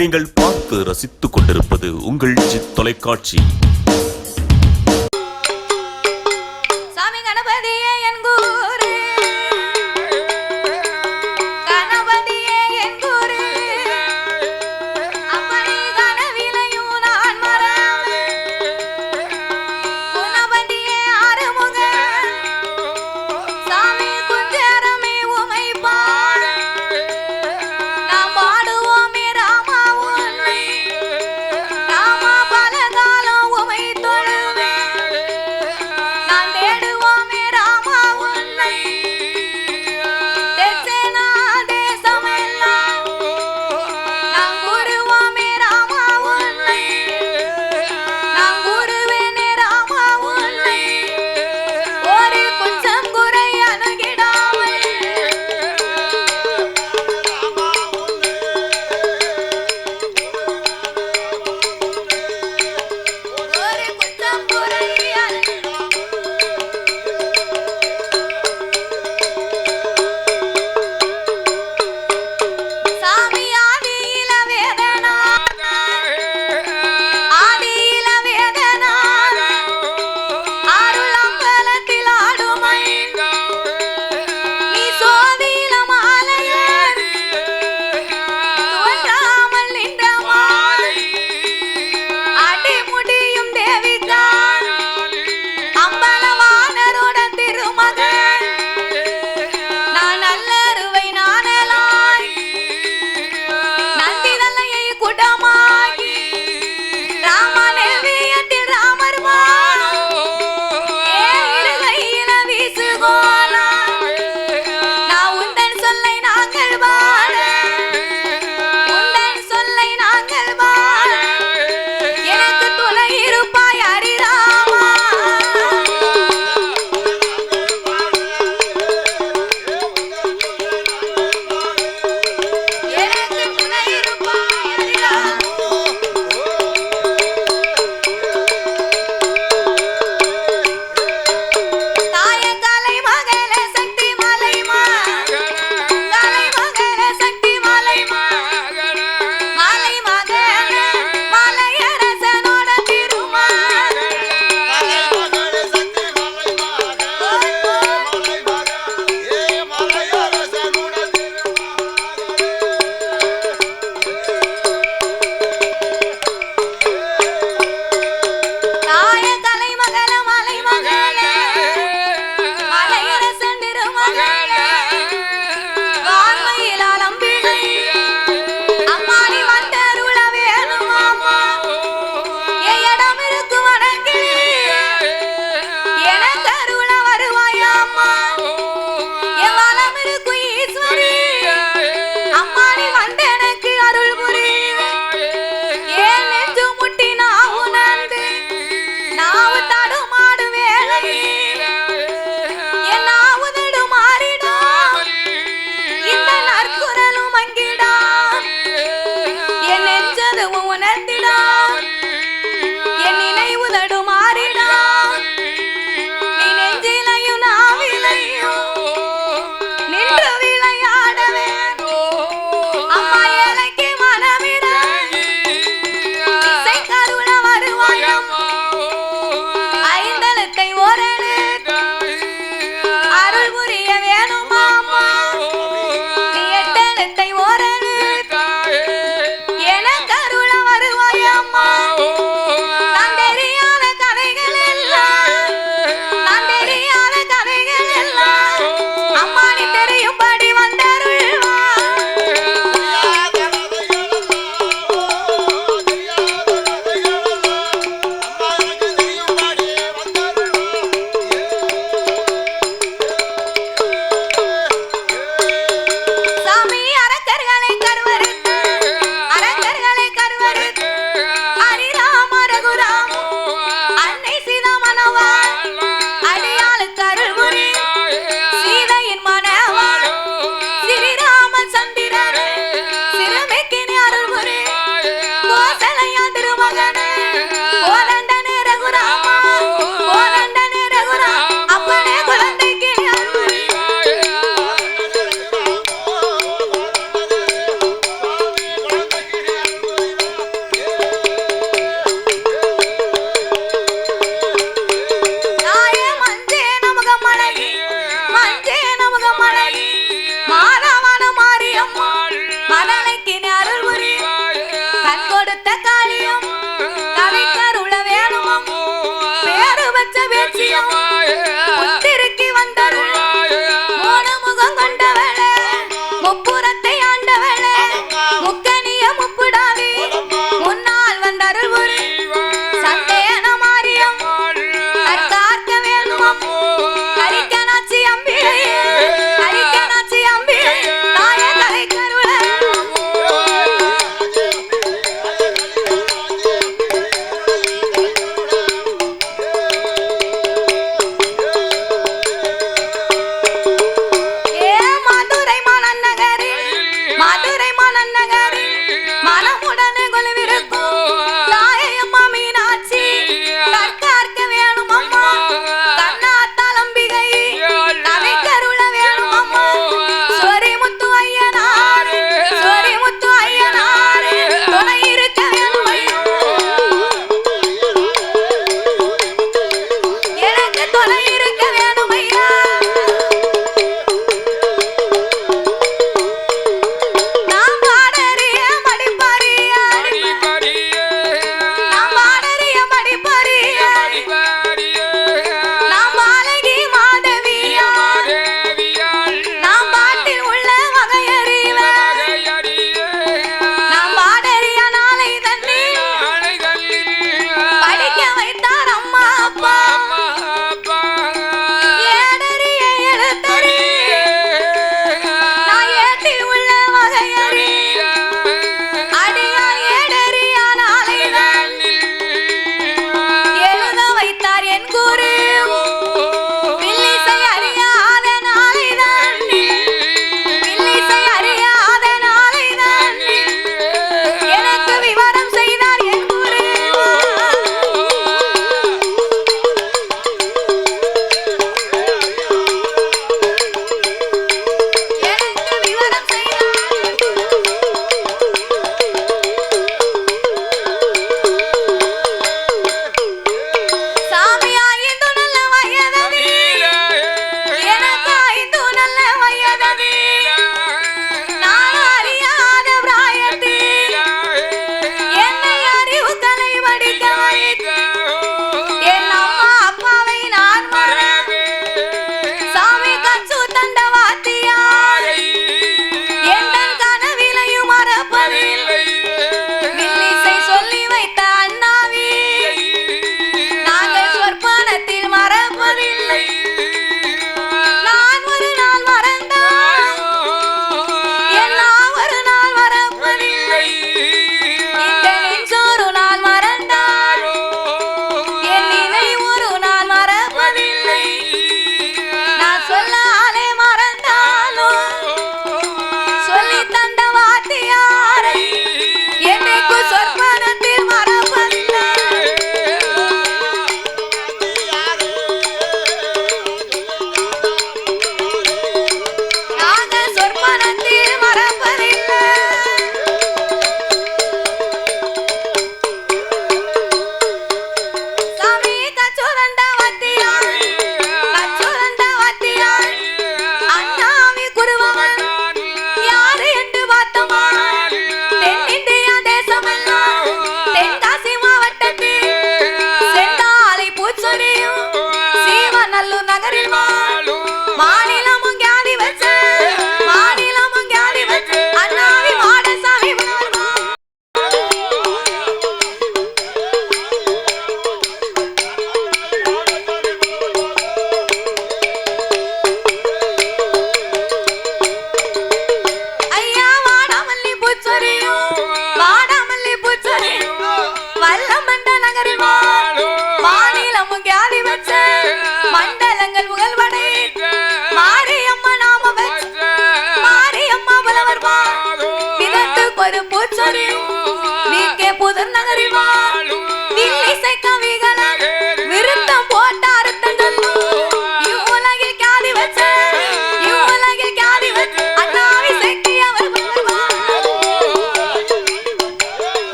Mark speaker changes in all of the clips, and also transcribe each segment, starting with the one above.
Speaker 1: நீங்கள் பார்த்து ரசித்துக் கொண்டிருப்பது உங்கள் ஜித் தொலைக்காட்சி.
Speaker 2: சாமி கணபதியே என் குரு, கணபதியே என் குரு, அப்பனை கனவிலையும் நான் மறவேன். குணபதியே ஆறுமுக, சாமி குஞ்சரமே உமை பாட, நாம் பாடுவோமே ராமா உன்னை, ராமா பல காலம் மாரியம் புத்திருக்கு வந்தருள் மூணு முகம் கொண்டவளே முப்புறத்தை ஆண்டவளே முக்கனிய முப்புடாவி முன்னால் வந்தருள் ஒரு சந்தேன மாரியம் கற்கார்க்க வேணும் கரிக்கனாச்சி அம்பிகை கரிக்கனாச்சி அம்பிகை தாய கலை கருள மதுரை மனநகரில் மனமுடனே கொலுவிருக்கும் தாயம்மா மீனாட்சி கற்கார்க்க வேணும் அம்மா கண்ணாத்தால் அம்பிகை கலை கருள வேணும் அம்மா சொரிமுத்து ஐயனாரே சொரிமுத்து ஐயனாரே துணை இருக்க வேணும் ஐயா எனக்கு துணை இருக்க வேணும் ஐயா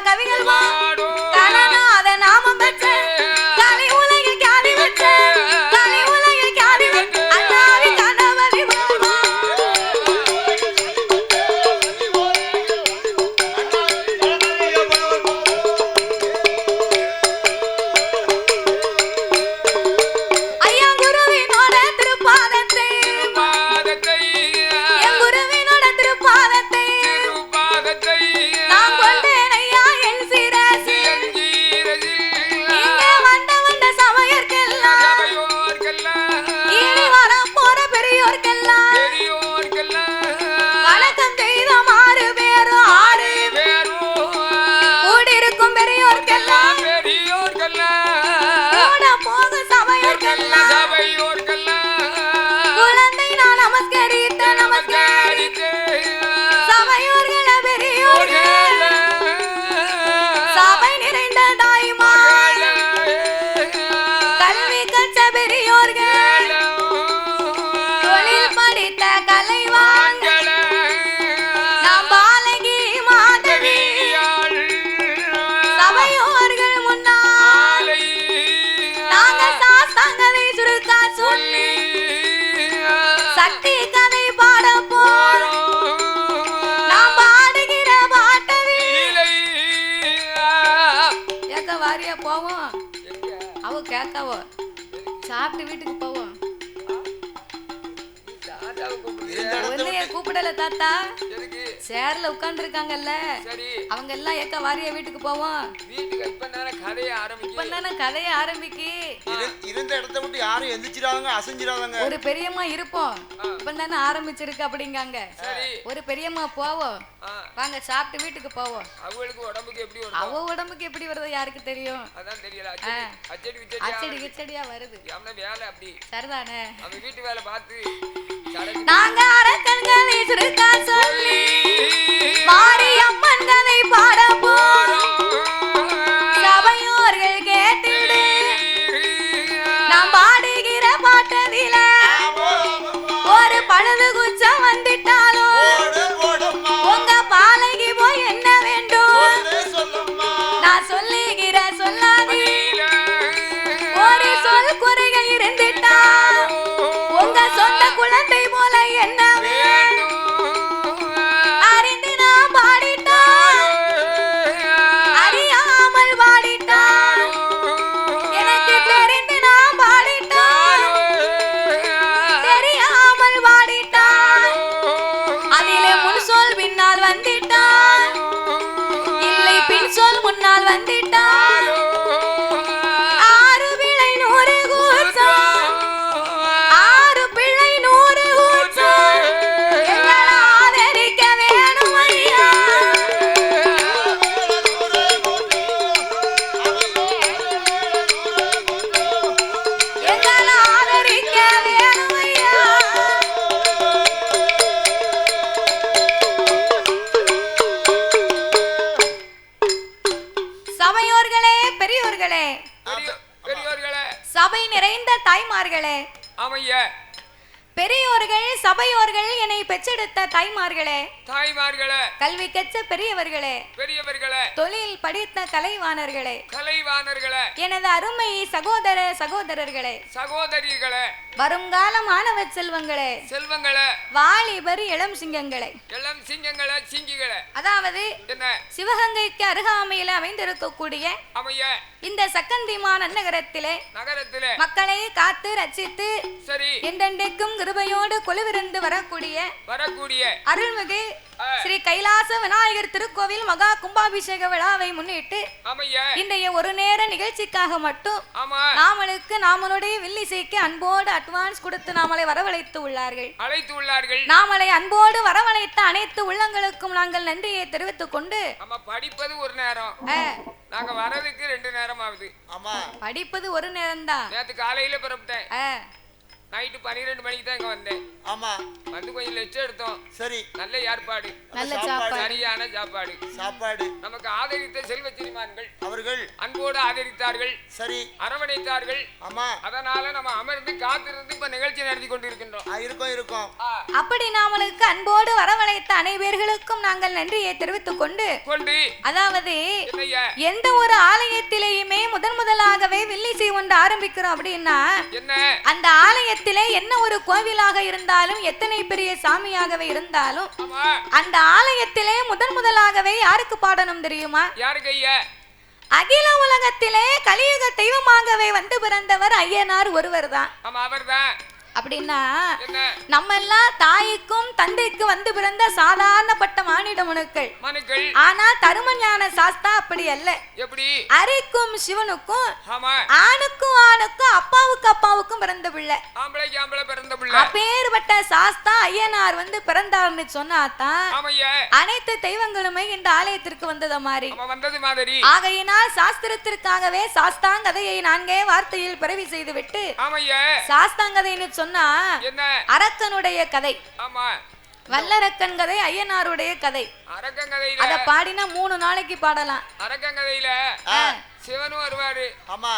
Speaker 3: கவிகள் கனநாத நாமம் பெற்ற கலை உலகில் காதி வச்ச கலை
Speaker 2: வாரியா போவோம்.
Speaker 3: எங்க
Speaker 2: அவ கேட்காவோ சாப்பிட்டு வீட்டுக்கு போவோம்.
Speaker 3: தாத்தாவை கூப்பிடுறியா?
Speaker 2: உன்னைய கூப்பிடல தாத்தா,
Speaker 3: எதுக்கு?
Speaker 2: சேர்ல உட்கார்ந்து இருக்காங்கல்ல
Speaker 3: சரி,
Speaker 2: அவங்க எல்லாம் ஏக்கா வாரியா வீட்டுக்கு போவோம்.
Speaker 3: வீட்டுக்கு இப்ப தானே கதையை
Speaker 2: இப்ப
Speaker 3: ஆரம்பிக்க.
Speaker 2: தானே கதைய ஆரம்பிக்கு.
Speaker 4: இருந்த இடத்த விட்டு யாரும் எந்திரிச்சிடாதங்க, அசைஞ்சிடாதங்க.
Speaker 2: ஒரு பெரியம்மா இருப்போம், இப்ப தானே ஆரம்பிச்சிருக்கு அப்படிங்காங்க.
Speaker 3: சரி,
Speaker 2: ஒரு பெரியம்மா போவோம்,
Speaker 3: ஆ,
Speaker 2: வாங்க சாப்பிட்டு வீட்டுக்கு போவோம்.
Speaker 3: அவங்களுக்கு உடம்புக்கு எப்படி வரும்?
Speaker 2: அவ உடம்புக்கு எப்படி வருதோ யாருக்கு தெரியும்.
Speaker 3: அதான் தெரியல. அச்சடி
Speaker 2: அச்சடி கிச்சடியா வருது.
Speaker 3: அவன வேலை அப்படி.
Speaker 2: சரிதானே.
Speaker 3: அவன் வீட்டு வேலை பார்த்து சடங்கு
Speaker 2: நாங்க அரக்கன்களை சுருக்கா சொல்லி மாரியம்மன் கதை பாட போறோம். சபையோர்கள் கேட்டுடு நாம் பாடுகிற பாட்டதில ஒரு பழுது குச்சம் வந்துட்டாலும் உங்க பாலைக்கு போய் என்ன வேண்டும் நான் சொல்லுகிற சொல்லாதி. ஒரு சொல் குறைகள் இருந்துட்டா உங்க சொந்த குழந்தை போல என்ன அறிந்து நான் பாடிட்டான், அறியாமல் பாடிட்டான், எனக்கு தெரிந்து நான் பாடிட்டான், தெரியாமல் பாடிட்டான், அதிலே முன் சொல் பின்னால் வந்துட்டான், இல்லை பின் சொல் முன்னால் வந்துட்டான். ஆறு பிழை 100 கூச்சம், ஆறு பிழை 100 கூச்சம், எங்களை ஆதரிக்க வேணும் ஐயா. எங்களை ஆதரிக்க வேணும் ஐயா. சபையோர்களே, பெரியோர்களே,
Speaker 3: பெரியோர்களே,
Speaker 2: சபை நிறைந்த தாய்மார்களே,
Speaker 3: அமைய
Speaker 2: பெரியோர்கள், சபையோர்கள், என்னை பெற்றெடுத்த தாய்மார்களே,
Speaker 3: தாய்மார்களே,
Speaker 2: கல்வி கற்ற பெரியவர்களே,
Speaker 3: பெரியவர்களே,
Speaker 2: தொழில் படித்த கலைவாணர்களே,
Speaker 3: கலைவாணர்களே,
Speaker 2: எனது அருமை சகோதர சகோதரர்களே,
Speaker 3: சகோதரிகளே,
Speaker 2: வருங்கால மாணவ செல்வங்களே,
Speaker 3: செல்வங்களே,
Speaker 2: வாலிபர் இளம் சிங்கங்களே,
Speaker 3: இளம் சிங்கங்களே, சிங்கிகளே,
Speaker 2: அதாவது
Speaker 3: என்ன
Speaker 2: சிவகங்கைக்கு அருகாமையில் அமைந்திருக்கக்கூடிய
Speaker 3: அமைய
Speaker 2: இந்த சக்கந்திமான் நகரத்திலே
Speaker 3: நகரத்திலே
Speaker 2: மக்களை காத்து ரட்சித்து
Speaker 3: சரி
Speaker 2: என்றென்றைக்கும் கிருபையோடு கொலுவிருந்து
Speaker 3: வரக்கூடிய
Speaker 2: அருள்மிகு ஸ்ரீ கைலாச விநாயகர் திருக்கோவில் மகா கும்பாபிஷேக விழாவை முன்னிட்டு
Speaker 3: அமைய
Speaker 2: இன்றைய ஒரு நேர நிகழ்ச்சிக்காக மட்டும்
Speaker 3: ஆமா
Speaker 2: நாமளுடைய வில்லிசைக்கு அன்போடு அட்வான்ஸ் கொடுத்து நாமளை வரவழைத்து உள்ளார்கள்.
Speaker 3: அழைத்து உள்ளார்கள்.
Speaker 2: நாமளை அன்போடு வரவழைத்த அனைத்து உள்ளங்களுக்கும் நாங்கள் நன்றியை தெரிவித்துக் கொண்டு
Speaker 3: ஆமா படிப்பது ஒரு நேரம், நாங்க வரதுக்கு 2 நேரம் ஆகுது.
Speaker 4: ஆமா
Speaker 2: படிப்பது ஒரு நேரம்தான்.
Speaker 3: நேத்து காலையில புறப்பட்டேன், நைட்டு 12 மணிக்கு தான் இங்க வந்தேன்.
Speaker 4: ஆமா
Speaker 3: வந்து கொஞ்சம் லெஸ்ட் எடுத்தோம்.
Speaker 4: சரி,
Speaker 3: நல்ல ஏற்பாடு,
Speaker 2: நல்ல சாப்பாடு,
Speaker 3: சரியான சாப்பாடு. நமக்கு ஆதரித்த செல்வ சிறுமான்கள்
Speaker 4: அவர்கள்
Speaker 3: அன்போடு ஆதரித்தார்கள்.
Speaker 4: சரி,
Speaker 3: அரவணைத்தார்கள்.
Speaker 4: ஆமா
Speaker 3: அதனால நம்ம அமர்ந்து காத்திருந்து இப்ப நிகழ்ச்சி நடத்தி கொண்டிருக்கின்றோம்.
Speaker 4: இருக்கும்.
Speaker 2: அப்படி நாமளுக்கு அன்போடு வரவழைத்த அனைவர்களுக்கும் நாங்கள் நன்றியை தெரிவித்துக் கொண்டு அதாவது எந்த ஒரு ஆலயத்திலேயுமே முதலாகவே வில்லிசை ஒன்று ஆரம்பிக்கிறோம் அப்படின்னா அந்த ஆலயத்திலே என்ன ஒரு கோவிலாக இருந்தாலும் எத்தனை பெரிய சாமியாகவே இருந்தாலும் அந்த ஆலயத்திலே முதலாகவே யாருக்கு பாடணும் தெரியுமா?
Speaker 3: யாருக்கு ஐயா?
Speaker 2: அகில உலகத்திலே கலியுக தெய்வமாகவே வந்து பிறந்தவர் ஐயனார் ஒருவர் தான்.
Speaker 3: ஆமா அவர்தான்.
Speaker 2: அப்படின்னா நம்ம எல்லாம் தாய்க்கும் தந்தைக்கு வந்து பிறந்த சாதாரணப்பட்ட மானிட மனுக்கள். ஆனா தருமஞான சாஸ்தா அப்படி அல்ல.
Speaker 3: எப்படி?
Speaker 2: அரிக்கும் சிவனுக்கும் ஆணுக்கும் ஆணுக்கும் அப்பாவுக்கும் பிறந்த பிள்ளை.
Speaker 3: ஆம்பளைக்கு ஆம்பளை பிறந்த பிள்ளை.
Speaker 2: அப்பேற்பட்ட சாஸ்தா ஐயனார் வந்து பிறந்தார்னு சொன்னாதான் அனைத்து தெய்வங்களுமே இந்த ஆலயத்திற்கு வந்தது மாதிரி. ஆகையினால் சாஸ்திரத்திற்காகவே சாஸ்தாங்கதையை 4 வார்த்தையில் பிறவி செய்து விட்டு சாஸ்தாங்கதைன்னு சொன்னா அரக்கனுடைய கதை, வல்லரக்கன் கதை, ஐயனாருடைய கதை. அத பாடினா 3 நாளைக்கு பாடலாம்.
Speaker 3: அரக்கன் கதையில சிவனும் வருவாரு.
Speaker 4: ஆமா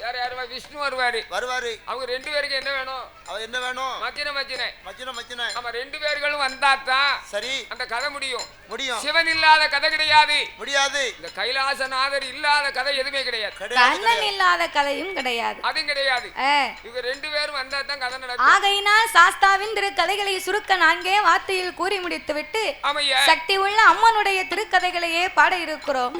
Speaker 3: யார் யாருவா? விஷ்ணு வருவாரு.
Speaker 4: வருவாரு.
Speaker 3: அவங்க 2 பேருக்கு என்ன வேணும்?
Speaker 4: அவ என்ன வேணும்?
Speaker 3: மச்சினை மச்சினை
Speaker 4: மச்சின மச்சின.
Speaker 3: நம்ம 2 பேர்களும் வந்தாதான்
Speaker 4: சரி
Speaker 3: அந்த கதை முடியும்.
Speaker 4: முடியும்.
Speaker 3: சிவன் இல்லாத கதை கிடையாது.
Speaker 4: முடியாது.
Speaker 3: இந்த கைலாசநாதர் இல்லாத கதை எதுவுமே கிடையாது.
Speaker 2: கண்ணன் இல்லாத கதையும் கிடையாது.
Speaker 3: அதுவும் கிடையாது. இவங்க 2 பேரும் வந்தா தான் கதை நடக்கும்.
Speaker 2: ஆகையினால் சாஸ்தாவின் திருக்கதைகளை சுருக்க 4 வார்த்தையில் கூறி முடித்து விட்டு
Speaker 3: ஆமையா
Speaker 2: சக்தி உள்ள அம்மனுடைய திருக்கதைகளையே பாட இருக்கிறோம்.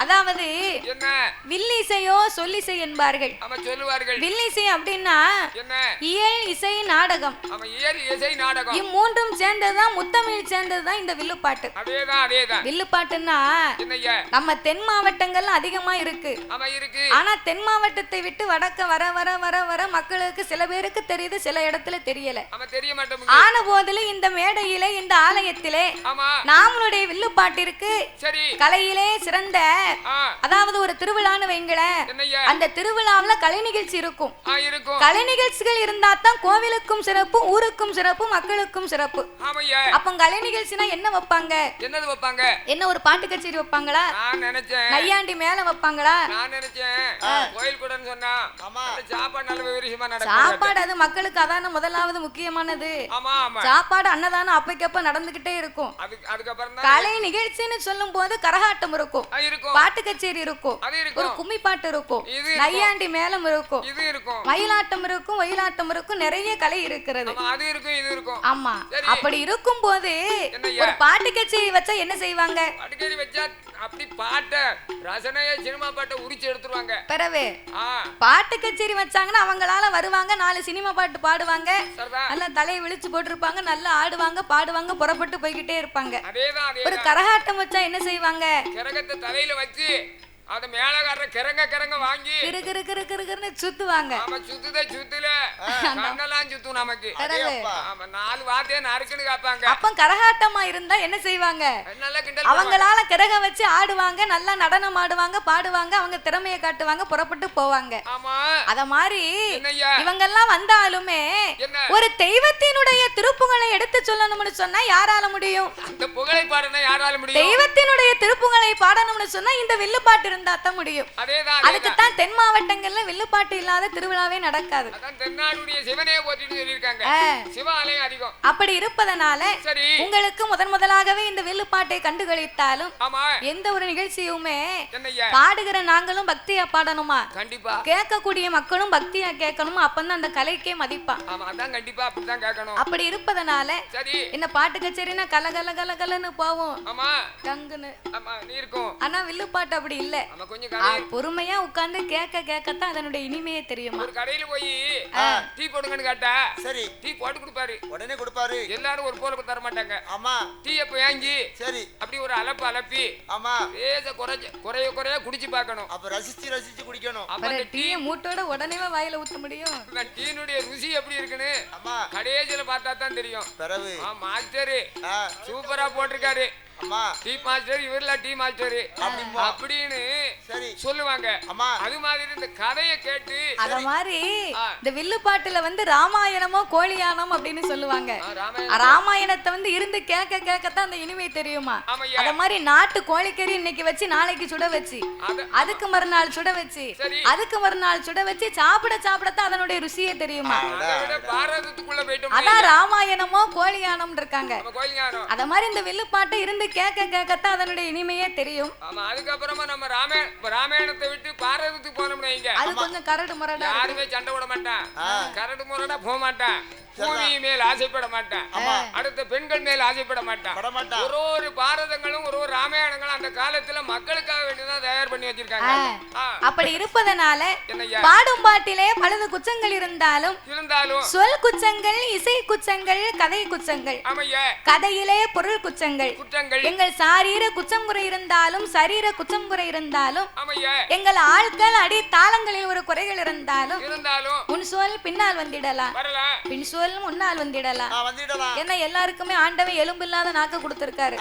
Speaker 2: அதாவது
Speaker 3: என்ன
Speaker 2: வில்லிசையோ சொல்லிசை என்பார்கள்.
Speaker 3: ஆமா சொல்லுவார்கள்.
Speaker 2: வில்லிசை அப்படின்னா
Speaker 3: என்ன?
Speaker 2: இயல் இசை நாடகம்.
Speaker 3: ஆமா இயல் இசை நாடகம்.
Speaker 2: இம்மூன்றும் சேர்ந்ததுதான் முத்தமிழ் சேர்ந்ததுதான் இந்த வில்லுப்பாட்டு.
Speaker 3: அதேதான் அதேதான்.
Speaker 2: வில்லுப்பாட்டுன்னா
Speaker 3: என்னய்யா
Speaker 2: நம்ம தென் மாவட்டங்கள்ல அதிகமா இருக்கு.
Speaker 3: ஆமா இருக்கு.
Speaker 2: ஆனா தென் மாவட்டத்தை விட்டு வடக்க வர வர வர வர மக்களுக்கு சில பேருக்கு தெரியுது, சில இடத்துல தெரியல.
Speaker 3: ஆமா தெரிய மாட்டோம்.
Speaker 2: ஆன போதிலும் இந்த மேடையிலே இந்த ஆலயத்திலே
Speaker 3: ஆமா
Speaker 2: நாமளுடைய வில்லுப்பாட்டிற்கு
Speaker 3: சரி
Speaker 2: கலையிலே சிறந்த அதாவது ஒரு திருவிழான்னு வைங்களேன். அந்த திருவிழாவுல கலை நிகழ்ச்சி இருக்கும். கலை நிகழ்ச்சிகள் இருந்தா தான் கோவிலுக்கும் சிறப்பு, ஊருக்கும் சிறப்பு, மக்களுக்கும் சிறப்பு. அப்ப கலை நிகழ்ச்சினா என்ன வைப்பாங்க?
Speaker 3: என்னது வைப்பாங்க?
Speaker 2: என்ன ஒரு பாட்டு கச்சேரி வைப்பாங்களா?
Speaker 3: நான் நினைச்சேன்
Speaker 2: நையாண்டி மேல வைப்பாங்களா?
Speaker 3: நான் நினைச்சேன் கோயில் கூடன்னு சொன்னா சாப்பாடு நல்ல விவரிசமா நடக்கும்.
Speaker 2: சாப்பாடு அது மக்களுக்கு அதான முதலாவது முக்கியமானது.
Speaker 3: ஆமா ஆமா
Speaker 2: சாப்பாடு அன்னதானம் அப்பைக்கப்ப நடந்துகிட்டே இருக்கும்.
Speaker 3: அதுக்கப்புறம்
Speaker 2: கலை நிகழ்ச்சின்னு சொல்லும் போது கரகாட்டம் இருக்கும், பாட்டு கச்சேரி இருக்கும், ஒரு கும்மி பாட்டு இருக்கும், நையாண்டி மேளம் இருக்கும், மயிலாட்டம் இருக்கும், ஒயிலாட்டம் இருக்கும், நிறைய கலை இருக்கிறது.
Speaker 3: அது இருக்கும் இது இருக்கும்.
Speaker 2: ஆமா அப்படி இருக்கும் போது ஒரு பாட்டு கச்சேரி வச்சா என்ன செய்வாங்க?
Speaker 3: பாட்டு கச்சேரி வச்சா அப்படி பாட்ட ரசனைய சினிமா பாட்டை உரிச்சு எடுத்துருவாங்க.
Speaker 2: பிறவே பாட்டு கச்சேரி வச்சாங்கன்னா அவங்களால வருவாங்க, 4 சினிமா பாட்டு பாடுவாங்க, நல்லா தலையை விழிச்சு போட்டிருப்பாங்க, நல்லா ஆடுவாங்க பாடுவாங்க, புறப்பட்டு போய்கிட்டே இருப்பாங்க. ஒரு கரகாட்டம் வச்சா என்ன செய்வாங்க?
Speaker 3: கரகத்தை தலையில வச்சு அத மேலகார கரங்க வாங்கி
Speaker 2: கிறுகிறுகிறுகிறுன்னு சுத்துவாங்க.
Speaker 3: ஆமா சுத்துதே சுத்துல கண்ணெல்லாம் சுத்தும் நமக்கு. ஆமா 4 வார்த்தையை நறுக்குன்னு காப்பாங்க.
Speaker 2: அப்ப கரகாட்டமா இருந்தா என்ன செய்வாங்க? அவங்களால கரக வச்சு ஆடுவாங்க, நல்லா நடனம் ஆடுவாங்க, பாடுவாங்க, அவங்க திறமையை காட்டுவாங்க, புறப்பட்டு போவாங்க.
Speaker 3: ஆமா
Speaker 2: அத மாதிரி இவங்க எல்லாம் வந்தாலுமே ஒரு தெய்வத்தினுடைய திருப்புகளை எடுத்து சொல்லணும்னு சொன்னா யாரால முடியும்?
Speaker 3: அந்த புகழை பாடணும் யாரால முடியும்?
Speaker 2: தெய்வத்தினுடைய திருப்புகளை பாடணும்னு சொன்னா இந்த வில்லுப்பாட்டு இருந்தாதான் முடியும். அதுக்கு தான் தென் மாவட்டங்கள்ல வில்லுப்பாட்டு இல்லாத திருவிழாவே நடக்காது.
Speaker 3: அதான் தென்னாடுடைய சிவனையே போற்றிட்டு சொல்லிருக்காங்க. சிவாலயம் அதிகம்.
Speaker 2: அப்படி இருப்பதனால உங்களுக்கு முதலாகவே இந்த வில்லுப்பாட்டை கண்டுகளித்தாலும் எந்த ஒரு நிகழ்ச்சியுமே பாடுகிற நாங்களும் பக்தியா பாடணுமா?
Speaker 3: கண்டிப்பா.
Speaker 2: கேட்கக்கூடிய மக்களும் பக்தியா கேட்கணுமா? அப்பதான் அந்த கலைக்கே மதிப்பா.
Speaker 3: ஆமா அதான் கண்டிப்பா அப்படிதான் கேட்கணும்.
Speaker 2: அப்படி இருப்பதனால இந்த பாட்டு கச்சேரினா கலகல கலகலன்னு போவோம்.
Speaker 3: ஆமா
Speaker 2: டங்குன்னு
Speaker 3: ஆமா நீ இருக்கும்.
Speaker 2: ஆனா வில்லுப்பாட்டு அப்படி இல்ல. பொறுமையா உட்கார்ந்து கேட்கத்தான் அதனுடைய இனிமையே தெரியும்.
Speaker 3: ஒரு கடையில போய் டீ போடுங்கன்னு கேட்டா சரி டீ போட்டு கொடுப்பாரு, உடனே கொடுப்பாரு. எல்லாரும் ஒரு போல தர மாட்டாங்க. ஆமா டீ எப்ப வாங்கி சரி அப்படி ஒரு அலப்பி ஆமா ஏச குறைய குடிச்சு பார்க்கணும். அப்ப ரசிச்சு குடிக்கணும். அப்ப
Speaker 2: டீ மூட்டோட உடனே வாயில ஊத்த முடியும்.
Speaker 3: அந்த டீனுடைய ருசி எப்படி இருக்குன்னு ஆமா கடையில பார்த்தா தான் தெரியும். பிறகு மாஸ்டர் சூப்பரா போட்டிருக்காரு. அம்மா டீ மாஸ்டர் இவர்ல டீ மாஸ்டர் அப்படின்னு சரி சொல்லுவாங்க. அம்மா அது மாதிரி இந்த கதையை கேட்டு
Speaker 2: அத மாதிரி இந்த வில்லுப்பாட்டுல ராமாயணமோ கோழியானம் அப்படின்னு சொல்லுவாங்க. ராமாயணத்தை இருந்து கேட்கத்தான் அந்த இனிமை தெரியுமா? அத மாதிரி நாட்டு கோழிக்கறி இன்னைக்கு வச்சு நாளைக்கு சுட வச்சு அதுக்கு மறுநாள் சுட வச்சு அதுக்கு மறுநாள் சுட வச்சு சாப்பிடத்தான் அதனுடைய ருசியே தெரியுமா?
Speaker 3: பாரதத்துக்குள்ள போயிட்டோம்.
Speaker 2: அதான் ராமாயணமோ கோழியானம் இருக்காங்க. அத மாதிரி இந்த வில்லுப்பாட்டை இருந்து கேட்கத்தான் அதனுடைய இனிமையே தெரியும்.
Speaker 3: ஆமா அதுக்கப்புறமா நம்ம ராமாயணத்தை விட்டு பாரதத்துக்கு போனோம்னு வைங்க.
Speaker 2: அது கொஞ்சம் கரடு முரடா,
Speaker 3: யாருமே சண்டை போட மாட்டான், கரடு முரடா போக மாட்டான், பூமி மேல் ஆசைப்பட மாட்டான், அடுத்த பெண்கள் மேல் ஆசைப்பட மாட்டான். ஒரு பாரதங்களும் ஒரு ராமாயணங்களும் அந்த காலத்துல மக்களுக்காக வேண்டியதான் தயார் பண்ணி வச்சிருக்காங்க.
Speaker 2: அப்படி இருப்பதனால பாடும் பாட்டிலே பலது குச்சங்கள் இருந்தாலும் சொல் குச்சங்கள், இசை குச்சங்கள், கதை குச்சங்கள், கதையிலே பொருள் குச்சங்கள், எங்கள் சாரீர குச்சம் குறை இருந்தாலும் சரீர குச்சம் குறை இருந்தாலும் எங்கள் ஆட்கள் அடி தாளங்களில் ஒரு குறைகள் இருந்தாலும் உன் சொல் பின்னால் வந்திடலாம், பின் சொல் முன்னால் வந்திடலாம். ஏன்னா எல்லாருக்குமே ஆண்டவன் எலும்பு இல்லாத நாக்கு கொடுத்திருக்காரு.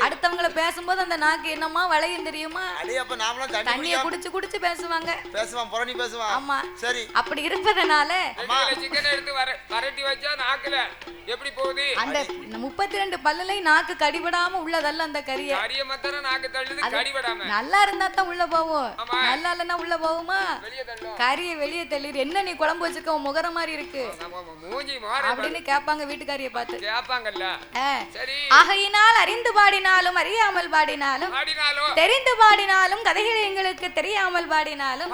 Speaker 2: அடுத்தவங்களை பேசும்போது அந்த நாக்கு என்னமா வளையும் தெரியுமா?
Speaker 4: அடே அப்ப நாமலாம்
Speaker 2: தண்ணியை குடிச்சு குடிச்சு பேசுவாங்க.
Speaker 4: பேசுவான் புரணி பேசுவான்.
Speaker 2: ஆமா
Speaker 4: சரி.
Speaker 2: அப்படி இருப்பதனால
Speaker 3: சிக்கன் எடுத்து வரட்டி வச்சா நாக்குல எப்படி போகுது?
Speaker 2: அந்த 32 பல்லுல நாக்கு கடிபடாம உள்ளதல்ல அந்த கறியை.
Speaker 3: கறிய மத்தன நாக்கு தள்ளுது கடிபடாம.
Speaker 2: நல்லா இருந்தா தான் உள்ள போகும். நல்லா இல்லன்னா உள்ள போகுமா?
Speaker 3: வெளிய தள்ளும்.
Speaker 2: கறியை வெளியே தள்ளிடு. என்ன நீ குழம்பு வச்சிருக்க உன் முகர மாதிரி இருக்கு
Speaker 3: மூஞ்சி மாற
Speaker 2: அப்படின்னு கேட்பாங்க வீட்டுக்காரியை பார்த்து.
Speaker 3: கேட்பாங்கல்ல. சரி.
Speaker 2: ஆகையினால் அறிந்து பாடினாலும் அறியாமல் பாடினாலும் தெரிந்து பாடினாலும் கதைகள் எங்களுக்கு தெரியாமல் பாடினாலும்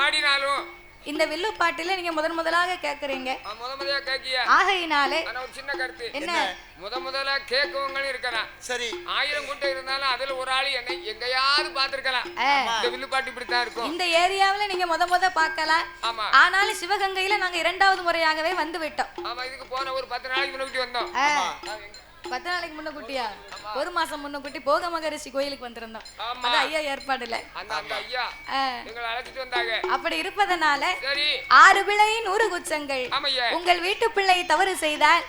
Speaker 2: இந்த வில்லு பாட்டில நீங்க முதலாக கேக்குறீங்க.
Speaker 3: முதல்ல கேக்கியா?
Speaker 2: ஆகையினாலே
Speaker 3: ஒரு சின்ன கருத்து
Speaker 2: என்ன
Speaker 3: முதல்ல கேட்கவங்களும் இருக்கலாம். சரி 1000 கூட்டம் இருந்தாலும் அதுல ஒரு ஆளு என்னை எங்கயாவது பாத்துருக்கலாம். இந்த வில்லு பாட்டு இப்படித்தான் இருக்கும்.
Speaker 2: இந்த ஏரியாவுல நீங்க முத பார்க்கலாம். ஆனாலும் சிவகங்கையில நாங்க 2வது முறையாகவே வந்து விட்டோம்.
Speaker 3: ஆமா இதுக்கு போன ஒரு 10 நாளைக்கு முன்னாடி வந்தோம்.
Speaker 2: 10 நாளைக்கு முன்ன குட்டியா? ஒரு மாசம் முன்ன குட்டி போக மகரிஷி கோயிலுக்கு வந்திருந்தோம். அது ஐயா ஏற்பாடுல
Speaker 3: அந்த ஐயா எங்களை அழைச்சிட்டு வந்தாங்க.
Speaker 2: அப்படி இருப்பதனால 6 பிள்ளை 100 குச்சங்கள். உங்கள் வீட்டு பிள்ளை தவறு செய்தால்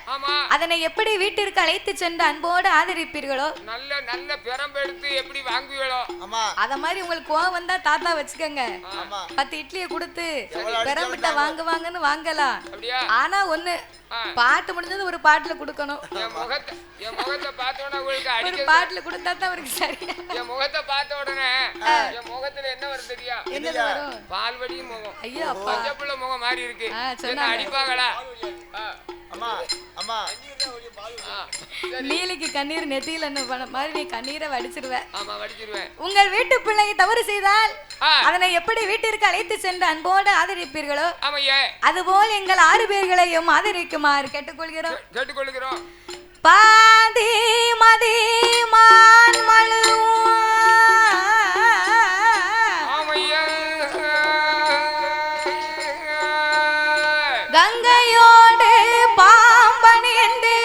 Speaker 2: அதனை எப்படி வீட்டிற்கு அழைத்து சென்று அன்போடு ஆதரிப்பீர்களோ
Speaker 3: நல்ல நல்ல பெரம்பெடுத்து எப்படி வாங்குவீங்களோ
Speaker 2: அத மாதிரி உங்களுக்கு கோவம் வந்தா தாத்தா வச்சுக்கோங்க. 10 இட்லியை கொடுத்து பெரம்பிட்ட வாங்குவாங்கன்னு வாங்கலாம். ஆனா ஒண்ணு பாட்டு முடிஞ்சது ஒரு பாட்டுல கொடுக்கணும்.
Speaker 3: என் முகத்தை பார்த்த உடனே உங்களுக்கு
Speaker 2: ஒரு பாட்டுல கொடுத்தா தான் அவருக்கு சரி.
Speaker 3: என் முகத்தை பார்த்த உடனே என் முகத்துல என்ன வரும் தெரியா?
Speaker 2: என்னது வரும்?
Speaker 3: பால்வடி முகம்.
Speaker 2: ஐயோ
Speaker 3: பச்சைப்புள்ள முகம் மாதிரி இருக்கு. என்ன அடிப்பாங்களா?
Speaker 4: அம்மா அம்மா
Speaker 2: நீலிக்கு கண்ணீர் நெத்தியில மாதிரி நீ கண்ணீரை வடிச்சிருவேன்.
Speaker 3: ஆமா வடிச்சிருவேன்.
Speaker 2: உங்கள் வீட்டு பிள்ளை தவறு செய்தால் அதனை எப்படி வீட்டிற்கு அழைத்து சென்று அன்போடு ஆதரிப்பீர்களோ அதுபோல் எங்கள் 6 பேர்களையும் ஆதரிக்குமாறு கேட்டுக்கொள்கிறோம். பாதி மதி மான் மழுவும் கங்கையோடு பாம்பணிந்து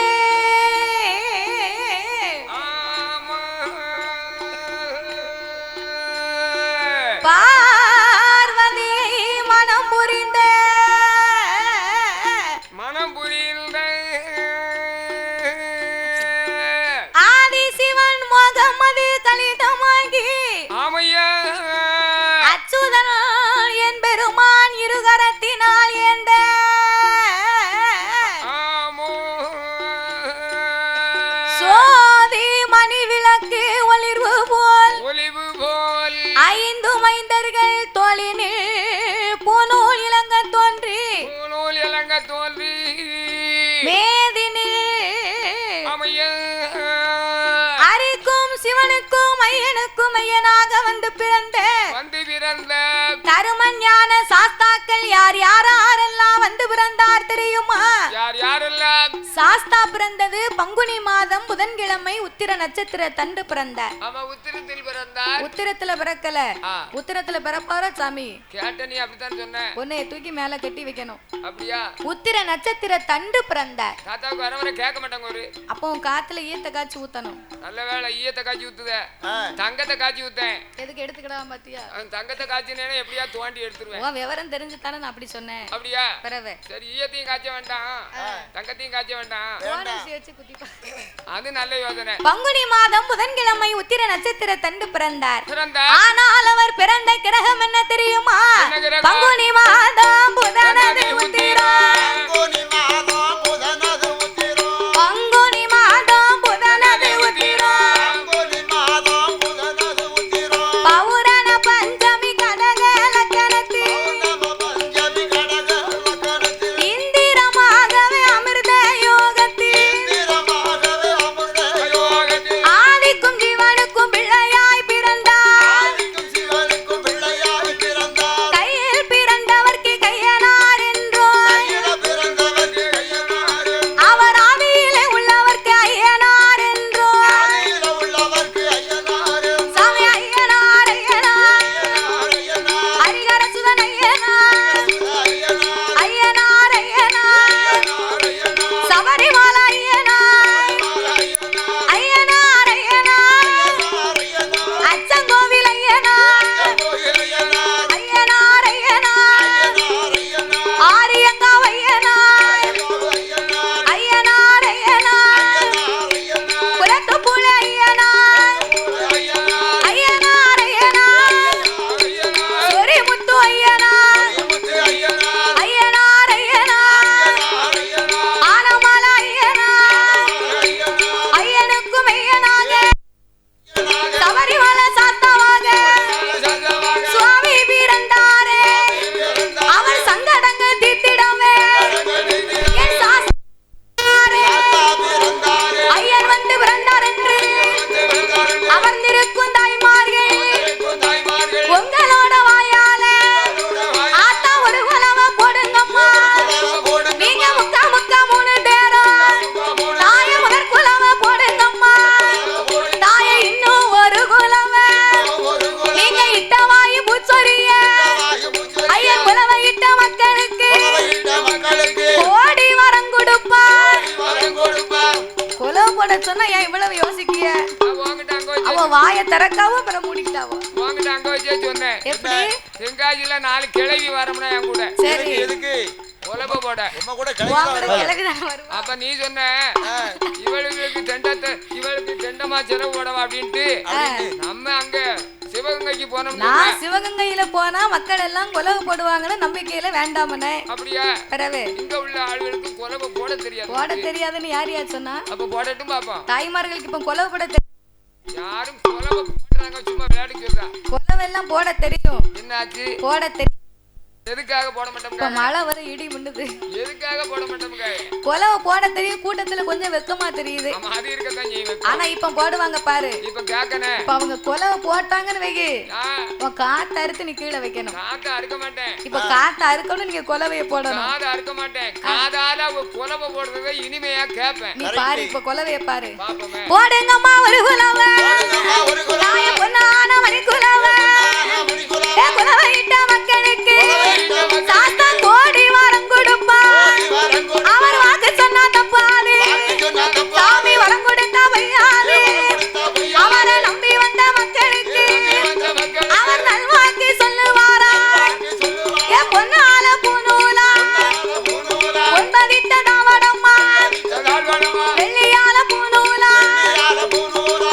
Speaker 2: பார்வதியை மனம் புரிந்த ஆதிசிவன் முகமது கலிதமாகி அச்சுதன் என் பெருமான் இருகரத்தினால் ஏந்த சோதி மணி விளக்கு ஒளிர்வு போல் 5 மைந்தர்கள் தோளினில் பூநூல் இளங்க தோன்றி மேதினில் அரிக்கும் சிவனுக்கும் ஐயனுக்கும் ஐயனாக வந்து பிறந்த தருமஞான சாஸ்தாக்கள் யாரெல்லாம் வந்து பிறந்தார் தெரியுமா? சாஸ்தா பிறந்தது பங்குனி மாதம் புதன்கிழமை உத்திர நட்சத்திர தண்டு பிறந்தார். உத்திரத்துல பிறக்கல, உத்திரத்துல பிறப்பாரா சாமி? உன்னை தூக்கி மேல கட்டி வைக்கணும். உத்திர நட்சத்திர தண்டு பிறந்தார். அப்போ காத்துல ஈயத்த காய்ச்சி ஊத்தணும்.
Speaker 3: நல்ல வேளை ஈயத்த காய்ச்சி ஊத்துத, தங்கத்தை காய்ச்சி ஊத்தேன்.
Speaker 2: எதுக்கு எடுத்துக்கிடாம பாத்தியா?
Speaker 3: தங்கத்தை காய்ச்சினேனா எப்படியா தோண்டி எடுத்துருவேன்.
Speaker 2: விவரம் தெரிஞ்சு தானே நான் அப்படி சொன்னேன்.
Speaker 3: அப்படியா?
Speaker 2: பரவே
Speaker 3: சரி ஈயத்தையும் காய்ச்ச வேண்டாம், தங்கத்தையும் காய்ச்ச வேண்டாம். அது நல்ல யோசனை.
Speaker 2: பங்குனி மாதம் புதன்கிழமை உத்திர நட்சத்திர தண்டு பிறந்தார். ஆனால் அவர் பிறந்த கிரகம் என்ன தெரியுமா? பங்குனி மாதம் புதனது உத்திரம். பங்குனி மாதம் புதனது உத்திரம். பௌரண பஞ்சமி கடக லக்கணத்தில் இந்திரமாகவே அமிர்த யோகத்தில் ஆதிக்கும் ஜீவனுக்கும் பிள்ளையாய் பிறந்தார். கையில் பிறந்தவர்க்கு கையனார் என்றோம். திறக்காவோ அப்புறம் மூடிக்கிட்டாவோ
Speaker 3: உங்ககிட்ட அங்க வச்சே சொன்னேன்.
Speaker 2: எப்படி
Speaker 3: தென்காசியில 4 கிழவி வரமுனா என் கூட
Speaker 2: சரி
Speaker 4: எதுக்கு
Speaker 3: உலக போட
Speaker 4: நம்ம கூட
Speaker 2: உங்ககிட்ட கிழக்குதானே வருவா
Speaker 3: அப்ப நீ சொன்ன இவளுக்கு தெண்டமா செலவு போடவா அப்படின்ட்டு நம்ம அங்க சிவகங்கைக்கு போனோம்.
Speaker 2: நான் சிவகங்கையில போனா மக்கள் எல்லாம் கொலவு போடுவாங்கன்னு நம்பிக்கையில வேண்டாமனே.
Speaker 3: அப்படியா?
Speaker 2: பிறவே
Speaker 3: இங்க உள்ள ஆளுகளுக்கு கொலவை போட தெரியாது.
Speaker 2: போட தெரியாதுன்னு யார் யார் சொன்னா?
Speaker 3: அப்ப போடட்டும் பாப்போம்.
Speaker 2: தாய்மார்களுக்கு இப்ப கொலவு போட
Speaker 3: யாரும் கொலவை போடுறாங்க சும்மா விளையாட்டு சொல்றா.
Speaker 2: கொலவெல்லாம் போட தெரியும்.
Speaker 3: என்னாச்சு?
Speaker 2: போட தெரியும்.
Speaker 3: எதுக்காக போட மாட்டோம்?
Speaker 2: இப்ப மழை வர இடி மின்னுது.
Speaker 3: எதுக்காக போட மாட்டோம்?
Speaker 2: கொலவை போட தெரியும், கூட்டத்துல கொஞ்சம் வெக்கமா தெரியுது.
Speaker 3: ஆமா அது இருக்கத்தான் செய்யும்.
Speaker 2: ஆனா இப்ப போடுவாங்க பாரு.
Speaker 3: இப்ப கேக்கனே.
Speaker 2: இப்ப அவங்க கொலவை போட்டாங்கன்னு வைக்கி. உன் காத்த அறுத்து நீ கீழே வைக்கணும்.
Speaker 3: காத்த அறுக்க மாட்டேன்.
Speaker 2: இப்ப காத்த அறுக்கணும், நீங்க கொலவைய போடணும்.
Speaker 3: காத அறுக்க மாட்டேன். காதால கொலவை போடுறதை இனிமையா கேப்பேன்.
Speaker 2: நீ பாரு இப்ப கொலவைய பாரு.
Speaker 3: பாப்போமே.
Speaker 2: போடுங்கம்மா ஒரு குலவை. நாய பொன்னான மணி குலவை. ஏ குலவை இட்ட மக்களுக்கு சாஸ்தா கோடி வரம் கொடுப்பார். அவர் வாக்கு சொன்னா தப்பாது. சாமி வரம் கொடுத்தா வையாது. அவரை நம்பி வந்த மக்களுக்கு அவர் நல்வாக்கு சொல்லுவாரா. ஏ பொன்னால பூநூலா பொன்பதித்த தாவடம்மா. வெள்ளியால பூநூலா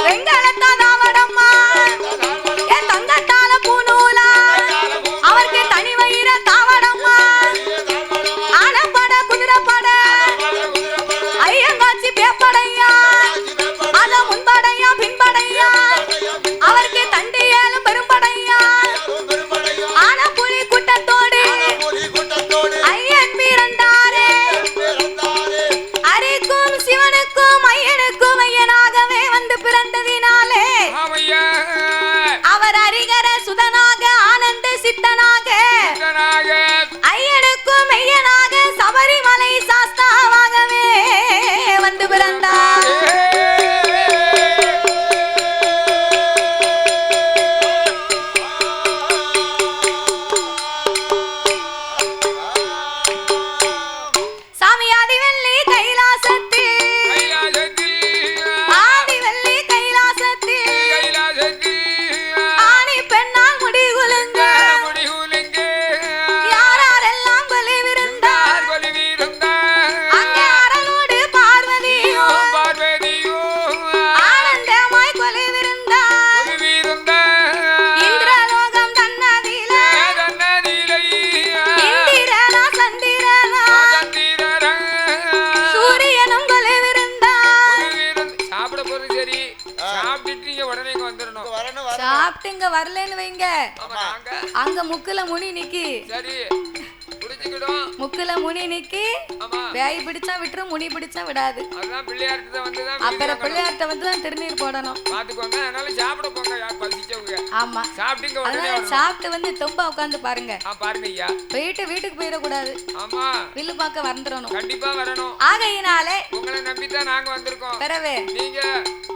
Speaker 2: வெங்கலத்த தாவடம்மா. ஏ தங்கத்தால பூநூலா அவருக்கு தனி வயிற தாவடம்மா. ஆனப்பட குதிரைப்பட ஐயங்காட்சி பேப்படையா. அத முன்படையா பின்படையா அவருக்கு தண்டி ஏழும் பெரும்படையா. ஆன புலி கூட்டத்தோடு ஐயன் பிறந்தாரே. அரிக்கும் சிவனுக்கும் ஐயனுக்கும் ஐயனாகவே வந்து பிறந்ததினாலே அவர் அரிகர சுதனாக ஆனந்த சித்தனாக ஐயனுக்கும் மெய்யனாக சபரிமலை சாஸ்தாவாகவே வந்து பிறந்தார். சாமி ஆதிவெள்ளி கைலாசத்தில் ஆதிவெள்ளி கைலாசத்தில் ஆணி பெண்ணால் முடிகுலுங்க யாரெல்லாம் கொலிவிருந்தார். அங்கே அரளோடு பார்வதியும் ஆனந்தமாய் கொலிவிருந்தார். இந்திரலோகம் தன்னதிலே இந்திரனா சந்திரனா சூரியனும் கொலிவிருந்தார்.
Speaker 3: சாப்பிட போறது சரி, சாப்பிட்டுட்டு நீங்க உடனே இங்க வந்துடணும்.
Speaker 2: சாப்பிட்டு இங்க வரலன்னு வைங்க,
Speaker 3: ஆமா, நாங்க
Speaker 2: அங்க முக்குல முனி நிக்கி.
Speaker 3: சரி புடிச்சுக்கிடும்.
Speaker 2: முக்குல முனி நிக்கி.
Speaker 3: ஆமா
Speaker 2: வேய் பிடிச்சா விட்டுரும், முனி பிடிச்சா விடாது.
Speaker 3: அதான் பிள்ளையார்கிட்ட வந்துதான்
Speaker 2: அப்புறம் பிள்ளையார்ட்ட வந்து தான் திருநீர் போடணும்.
Speaker 3: பாத்துக்கோங்க. அதனால சாப்பிட போங்க யார் பசிச்சவங்க.
Speaker 2: ஆமா
Speaker 3: சாப்பிட்டீங்க உடனே
Speaker 2: அதனால
Speaker 3: வரணும்.
Speaker 2: சாப்பிட்டு வந்து தொம்பா உட்காந்து பாருங்க.
Speaker 3: பாருங்க ஐயா.
Speaker 2: போயிட்டு வீட்டுக்கு போயிடக்கூடாது,
Speaker 3: ஆமா
Speaker 2: வில்லு பார்க்க வந்துடணும்.
Speaker 3: கண்டிப்பா வரணும்.
Speaker 2: ஆகையினாலே
Speaker 3: உங்களை நம்பித்தான் நாங்க வந்திருக்கோம்.
Speaker 2: பிறவே
Speaker 3: நீங்க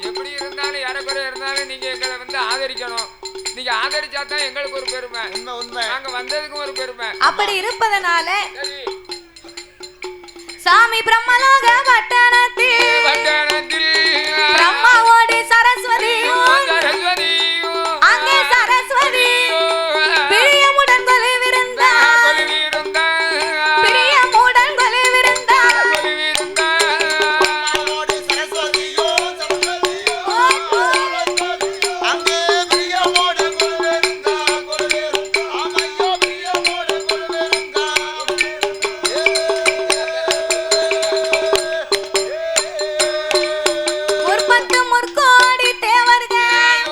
Speaker 3: எப்படி இருந்தாலும் யாரக்குறை இருந்தாலும் நீங்க எங்களை வந்து ஆதரிக்கணும். நீங்க ஆதரிச்சா தான் எங்களுக்கு ஒரு பெருமை.
Speaker 4: உண்மை
Speaker 3: நாங்க வந்ததுக்கும் ஒரு பெருமை.
Speaker 2: அப்படி இருப்பதனால
Speaker 3: சரி
Speaker 2: சாமி பிரம்மலோக பட்டணத்தில் பிரம்மாவோடு சரஸ்வதியும் அங்கே சரஸ்வதி பிரியமுடன் கொலிவிருந்தார். பிரியமுடன் கொலிவிருந்தார். முற்பத்து முற்கோடி தேவர்கள்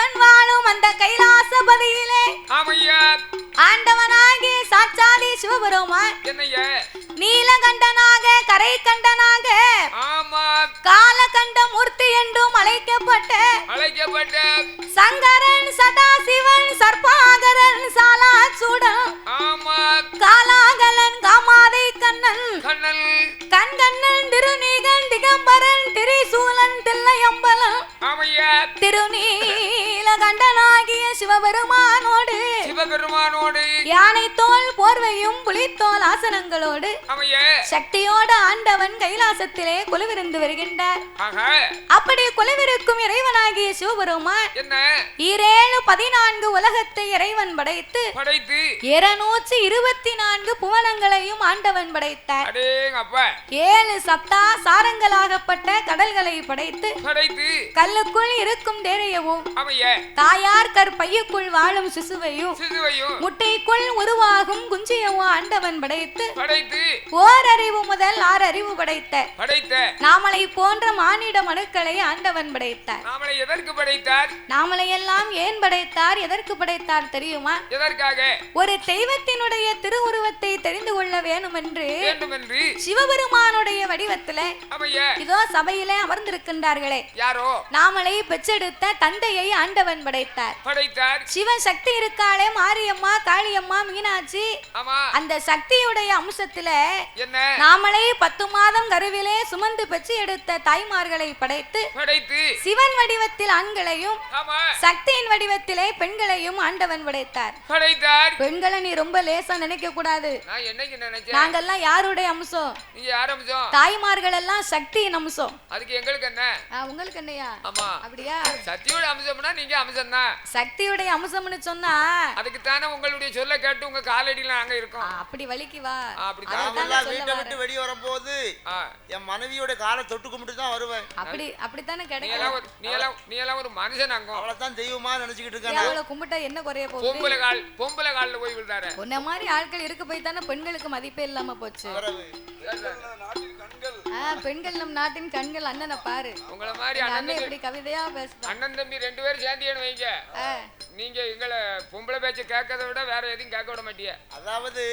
Speaker 2: இறைவன் வாழும் அந்த கைலாசபதியிலே
Speaker 3: ஆமையா
Speaker 2: ஆண்டவனாகிய சாட்சாதி சிவபெருமான்
Speaker 3: என்னையா
Speaker 2: நீலகண்டனாக கரை கண்டனாக
Speaker 3: ஆமா
Speaker 2: காலகண்ட மூர்த்தி என்றும் அழைக்கப்பட்ட சங்கரன் சதாசிவன் சர்பாகரன் சாலாசூடன்
Speaker 3: ஆமா
Speaker 2: காலாகலன் காமாதை கண்ணன்
Speaker 3: கண்ணன்
Speaker 2: கண்கண்ணன் திருநீகன் திகம்பரன் திரிசூலன் தில்லையம்பலன்
Speaker 3: ஆமையா
Speaker 2: திருநீலகண்டனாகிய சிவபெருமானோடு யானை தோல் போர்வையும் புலித்தோல் ஆசனங்களோடு சக்தியோடு ஆண்டவன் கைலாசத்திலே கொலுவிருந்து வருகின்றார். அப்படி கொலுவிருக்கும் இறைவனாகிய சிவபெருமான் 14 உலகத்தை இறைவன் படைத்து 224 புவனங்களையும் ஆண்டவன் படைத்தார். 7 சப்தா சாரங்களாகப்பட்ட கடல்களை படைத்து கல்லுக்குள் இருக்கும் தேரையவும் தாயார் கற்பையுக்குள் வாழும் சிசுவையும் முட்டைக்குள் உருவாகும் குஞ்சியவும் ஆண்டவன் படைத்து ஓரறிவு முதல் 6 அறிவு படைத்த நாமளை போன்ற மானிட மனுக்களை ஆண்டவன் படைத்தார். நாமளை எல்லாம் ஏன் படைத்தார், எதற்கு படைத்தார் தெரியுமா? ஒரு தெய்வத்தினுடைய திருவுருவத்தை தெரிந்து கொள்ள வேண்டும் என்று சிவபெருமானுடைய வடிவத்தில இதோ சபையிலே அமர்ந்திருக்கின்றார்களே நாமளை பெற்றெடுத்த தந்தையை ஆண்டவன் படைத்தார். சிவசக்தி இருக்காளே மாரியம்மா காளியம்மா மீனாட்சி அந்த சக்தியுடைய அம்சத்துல நாமளை 10 மாதம் கருவிலே சுமந்து பெற்று எடுத்த தாய்மார்களை படைத்து சிவன் வடிவத்தில் ஆண்களையும் சக்தியின் வடிவத்திலே பெண்களையும் ஆண்டவன் படைத்தார். பெண்களை நீ ரொம்ப லேசா நினைக்க கூடாது. நாங்கெல்லாம் யாருடைய அம்சம்? தாய்மார்கள் எல்லாம் சக்தியின் அம்சம். உங்களுக்கு என்னையா? அப்படியா?
Speaker 3: சக்தியோட அம்சம்னா நீங்க அம்சம் தான்.
Speaker 2: சக்தியுடைய அம்சம்னு சொன்னா
Speaker 3: அதுக்கு தானே உங்களுடைய சொல்ல கேட்டு உங்க காலடியில நாங்க இருக்கோம்.
Speaker 2: அப்படி வலிக்கு வா.
Speaker 4: வீட்டை விட்டு வெளியே வரும்போது என் மனைவியோட காலை தொட்டு கும்பிட்டு தான் வருவேன்.
Speaker 2: அப்படித்தானே கிடைக்கும்.
Speaker 3: நீ எல்லாம் ஒரு மனுஷன் அங்க
Speaker 4: அவ்வளவுதான் தெய்வமா நினைச்சுக்கிட்டு இருக்கேன்.
Speaker 2: அவ்வளவு கும்பிட்டா என்ன குறைய போகுது?
Speaker 3: பொம்பளை கால்ல போய் விழுந்தாரு.
Speaker 2: உன்ன மாதிரி ஆட்கள் இருக்க போய் தானே பெண்களுக்கு மதிப்பே இல்லாம போச்சு. பெண்கள் நம் நாட்டின் கண்கள். அண்ணனை பாரு.
Speaker 3: உங்கள மாதிரி
Speaker 2: அண்ணன் இப்படி கவிதையா பேசுறான்.
Speaker 3: அண்ணன் தம்பி 2 பேரும் சேர்ந்தேன்னு வைங்க. நீங்க எங்களை பொம்பளை பேச்ச கேட்கறத விட வேற எதையும் கேட்க விட மாட்டீங்க.
Speaker 4: அதாவது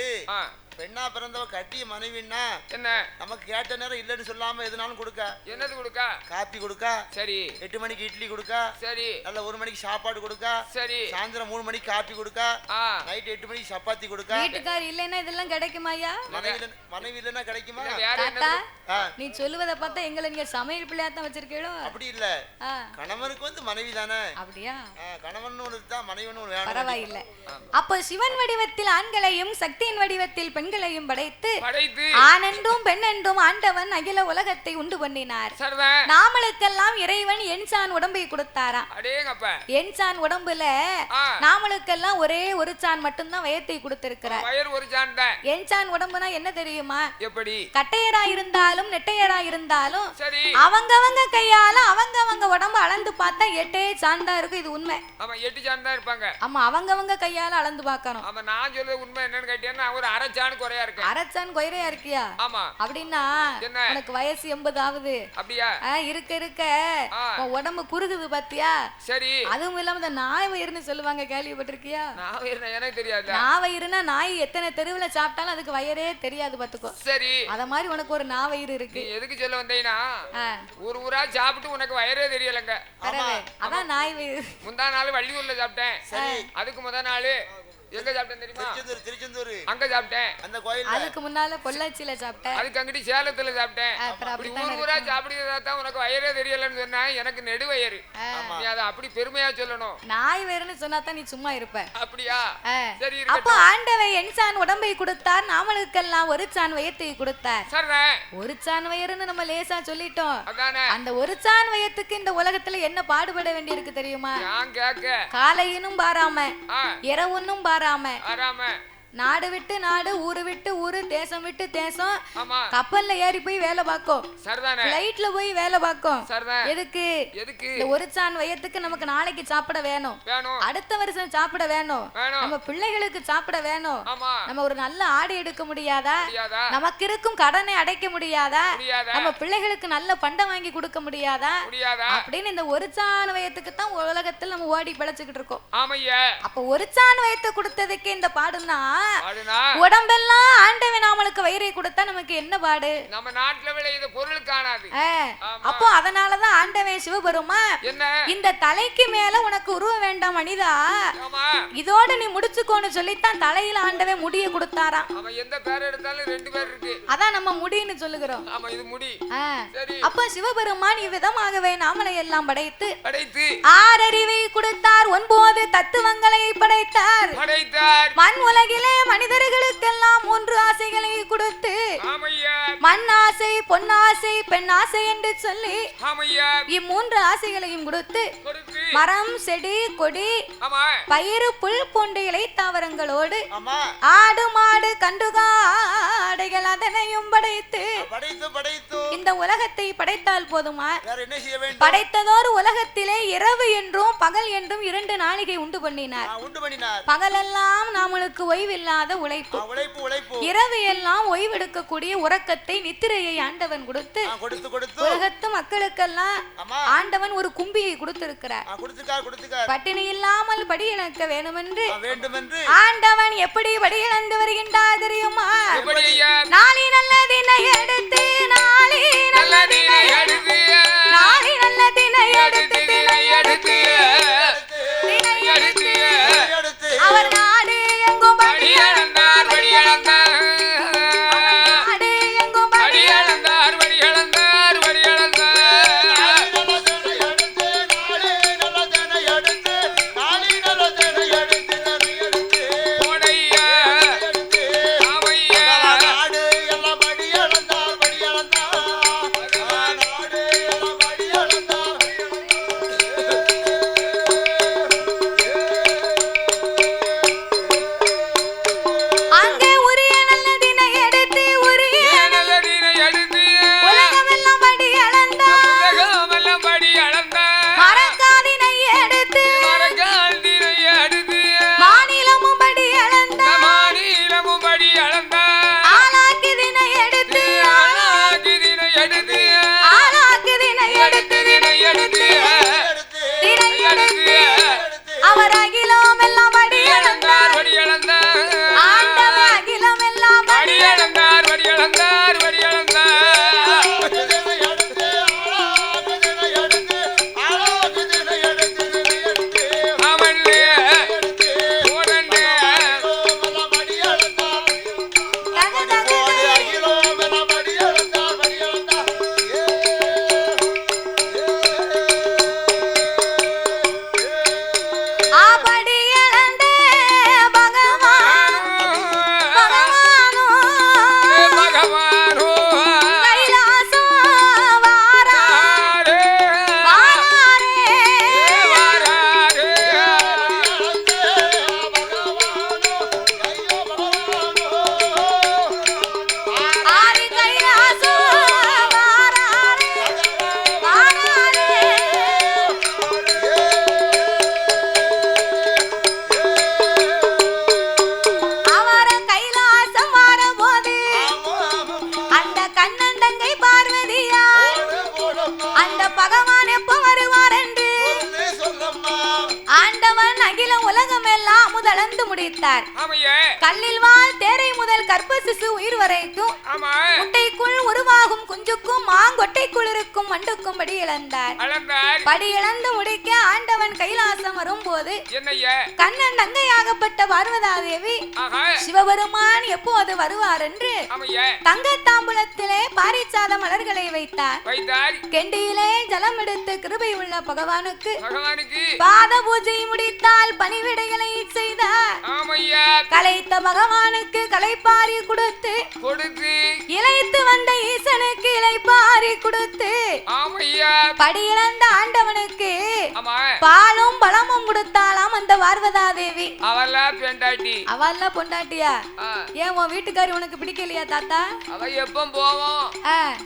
Speaker 4: பெண்ணா பிறந்தவ கட்டிய மனைவின்னா என்ன நமக்கு கேட்ட நேரம் இல்லன்னு சொல்லாம எதுனாலும் கொடுக்க. என்னது கொடுக்க? காப்பி கொடுக்க. சரி. 8 மணிக்கு இட்லி கொடுக்க. சரி. நல்ல 1 மணிக்கு சாப்பாடு கொடுக்க. சரி. சாயந்தரம் 3 மணிக்கு காப்பி கொடுக்க. நைட் 8 மணிக்கு சப்பாத்தி கொடுக்க.
Speaker 2: வீட்டுக்கார் இல்லைன்னா இதெல்லாம் கிடைக்குமாயா?
Speaker 4: மனைவி இல்லைன்னா கிடைக்குமா?
Speaker 2: நீ சொல்லுவதை பார்த்தா எங்களை நீங்க சமையல் பிள்ளையாத்தான் வச்சிருக்கீங்களோ?
Speaker 4: அப்படி இல்ல. கணவனுக்கு வந்து மனைவி தானே. அப்படியா? கணவன் ஒன்று தான் மனைவி ஒன்று வேணும்.
Speaker 2: பரவாயில்லை. அப்போ சிவன் வடிவத்தில் ஆண்களையும் சக்தியின் வடிவத்தில் பெண்களையும் படைத்து ஆண் என்றும் பெண் என்றும் ஆண்டவன் அகில உலகத்தை உண்டு பண்ணினார். நாமளுக்கெல்லாம் இறைவன் எண்சான் உடம்பை கொடுத்தாராம். எண்சான் உடம்புல நாமளுக்கெல்லாம் ஒரே ஒரு சான் மட்டும்தான் வயத்தை கொடுத்திருக்கிறார். எண்சான் உடம்புனா என்ன தெரியுமா? எப்படி? கட்டையரா இருந்தாலும் நெட்டையரா இருந்தாலும் அவங்கவங்க கையால அவங்கவங்க உடம்பு அளந்து பார்த்தா 8 சான் தான் இருக்கும். இது உண்மை.
Speaker 3: ஆமா 8 சான் தான் இருப்பாங்க.
Speaker 2: ஆமா அவங்கவங்க கையால அளந்து பார்க்கணும்.
Speaker 3: ஆமா நான் சொல்றது உண்மை. என்னன்னு கேட்டீங்கன்னா ஒரு அரைச்சான் குறையா இருக்கு.
Speaker 2: அரைச்சான் குறையா இருக்கியா? ஆமா. அப்படின்னா உனக்கு வயசு 80 ஆகுது. அப்படியா? இருக்க இருக்க உடம்பு குறுகுது பாத்தியா? சரி. அதுவும் இல்லாம இந்த நாய் வயிறுன்னு சொல்லுவாங்க, கேள்விப்பட்டிருக்கியா? நாய் வயிறுனா எனக்கு தெரியாது. நாய் வயிறுனா நாய் எத்தனை தெருவுல சாப்பிட்டாலும் அதுக்கு வயிறே தெரியாது பாத்துக்கோ. சரி. அத மாதிரி உனக்கு ஒரு நாய் வயிறு இருக்கு.
Speaker 3: நீ எதுக்கு சொல்ல வந்தீனா ஊரா சாப்பிட்டு உனக்கு வயிறே தெரியலங்க.
Speaker 2: அதான் நாய் வயிறு.
Speaker 3: முந்தா நாள் வள்ளியூர்ல சாப்பிட்டேன். அதுக்கு முத நாள் எங்க சாப்பிட்டேன் தெரியுமா?
Speaker 4: திருச்செந்தூர்.
Speaker 3: அங்க சாப்பிட்டேன்.
Speaker 4: அந்த கோயில்.
Speaker 2: அதுக்கு முன்னால பொள்ளாச்சியில சாப்பிட்டேன்.
Speaker 3: அதுக்கு அங்கடி சேலத்துல சாப்பிட்டேன். அப்படி ஊரா சாப்பிடுறதா தான் உனக்கு வயிறே தெரியலன்னு சொன்னா எனக்கு நெடு வயிறு. நீ அத அப்படி பெருமையா சொல்லணும்.
Speaker 2: நாய் வயிறுன்னு சொன்னா தான் நீ சும்மா இருப்ப.
Speaker 3: அப்படியா? சரி.
Speaker 2: அப்ப ஆண்டவன் எண்சான் உடம்பை கொடுத்தார், நாமளுக்கெல்லாம் ஒரு சான் வயத்தை கொடுத்தார். சரி. ஒரு சான் வயிறுன்னு நம்ம லேசா சொல்லிட்டோம். அந்த ஒரு சான் வயத்துக்கு இந்த உலகத்துல என்ன பாடுபட வேண்டி இருக்கு தெரியுமா? காலையினும் பாராம இரவுன்னும் பாராம நாடு விட்டு நாடு, ஊரு விட்டு ஊரு, தேசம் விட்டு தேசம்,
Speaker 3: ஆமா
Speaker 2: கப்பல்ல ஏறி போய் வேலை பார்க்கும்,
Speaker 3: சரிதானே
Speaker 2: ஃளைட்ல போய் வேலை பார்க்கும்.
Speaker 3: சரிதான்.
Speaker 2: எதுக்கு?
Speaker 3: எதுக்கு?
Speaker 2: இந்த ஒரு சான் வயத்துக்கு நமக்கு நாளைக்கு சாப்பிட வேணும், அடுத்த வருஷம் சாப்பிட வேணும், நம்ம பிள்ளைகளுக்கு சாப்பிட வேணும், நம்ம ஒரு நல்ல ஆடை எடுக்க முடியாதா, நமக்கு இருக்கும் கடனை அடைக்க முடியாதா, நம்ம பிள்ளைகளுக்கு நல்ல பண்டம் வாங்கி கொடுக்க முடியாதா அப்படின்னு இந்த ஒரு சான் வயத்துக்கு தான் உலகத்தில் நம்ம ஓடி பிழைச்சுக்கிட்டு இருக்கோம். அப்ப ஒரு சான் வயத்தை கொடுத்ததுக்கு இந்த பாடுனா உடம்பெல்லாம் ஆண்டவன் நாமளுக்கு வயிறை கொடுத்தா நமக்கு என்ன பாடு?
Speaker 3: நம்ம நாட்டுல விளையுது பொருள் காணாது.
Speaker 2: அப்போ அதனாலதான் ஆண்டவன் சிவபெருமா இந்த தலைக்கு மேல உனக்கு உருவ வேண்டாம் மனிதா, இதோட நீ முடிச்சுக்கோன்னு சொல்லித்தான் தலையில ஆண்டவன் முடிய கொடுத்தாராம்.
Speaker 3: எந்த பேர் எடுத்தாலும் 2 பேர் இருக்கு,
Speaker 2: அதான் நம்ம முடின்னு சொல்லுகிறோம்.
Speaker 3: ஆமா இது முடி.
Speaker 2: அப்ப சிவபெருமான் இவ்விதமாகவே நாமளை எல்லாம் படைத்து 6 அறிவை கொடுத்தார், 9 தத்துவங்களை படைத்தார். மண் உலகிலே மனிதர்களுக்கெல்லாம் 3 ஆசைகளை கொடுத்து, மண் ஆசை, பொன்னாசை, பெண் ஆசை என்று சொல்லி 3 ஆசைகளையும் கொடுத்து மரம், செடி, கொடி, பயிறு, புல் போன்ற இலை தாவரங்களோடு ஆடு, மாடு, கண்டுகாடைகள் அதனையும் படைத்து இந்த உலகத்தை படைத்தால் போதுமா? படைத்ததோர் உலகத்திலே இரவு என்றும் பகல் என்றும் 2 நாளிகை உண்டு பண்ணினார். பகலெல்லாம் நாமளுக்கு ஓய்வில்லாத உழைப்பு, இரவு எல்லாம் ஓய்வெடுக்கக்கூடிய உறக்கத்தை, நித்திரையை ஆண்டவன் கொடுத்து உலகத்து மக்களுக்கெல்லாம் ஆண்டவன் ஒரு கும்பியை கொடுத்திருக்கிறார். பட்டினி இல்லாமல் படி இழக்க வேண்டுமென்று ஆண்டவன் எப்படி படி இழந்து வருகின்றார் தெரியுமா? நாளை நல்லதினை எடுத்து, நாளை நல்லதினை எடுத்து, நாளை நல்லதினை எடுத்து, அவர் நாடு எங்கும் படி இழந்தார், படி இழந்தார், நாடு எங்கும் படி இழந்தார், படி இழந்தார், படி இழந்தார். அவர் அகிலம் எல்லாம் படி இழந்தார், படி இழந்தார், ஆண்டவர் அகிலம் எல்லாம் படி இழந்தார், படி இழந்தார், படி இழந்தார். கல்லில் வாழ் தேரை முதல் கற்ப சிசு உயிர் வரைக்கும் முட்டைக்குள் உருவாகும் குஞ்சுக்கும் மாங்கொட்டைக்குள் இருக்கும் வண்டுக்கும் படி இழந்தார். படி இழந்து முடிக்க ஆண்டவன் கைலாசம் வரும்போது கண்ணன் தங்கையாகப்பட்ட பார்வதாதேவி சிவபெருமான் எப்போது வருவார் என்று தங்க தாம்பூலத்திலே பாரிச்சாத மலர்களை வைத்தார். கெண்டியிலே ஜலம் எடுத்து கிருபை உள்ள பகவானுக்கு பாத பூஜை முடித்தால் பணிவிடைகளை செய்தார். கலைத்த பகவானுக்கு கலைப்பாரி கொடுத்து இளைத்து வந்த ஈசனுக்கு இளைப்பாரி கொடுத்து
Speaker 3: ஆமையா
Speaker 2: படியிழந்த ஆண்டவனுக்கு
Speaker 3: ஆமா
Speaker 2: பாலும் பழமும் கொடுத்தாலாம் அந்த பார்வதா தேவி.
Speaker 3: அவளா பெண்டாட்டி
Speaker 2: அவளா பொண்டாட்டியா? ஏன் உன் வீட்டுக்காரி உனக்கு பிடிக்கலையா தாத்தா?
Speaker 3: அவ எப்ப போவோம்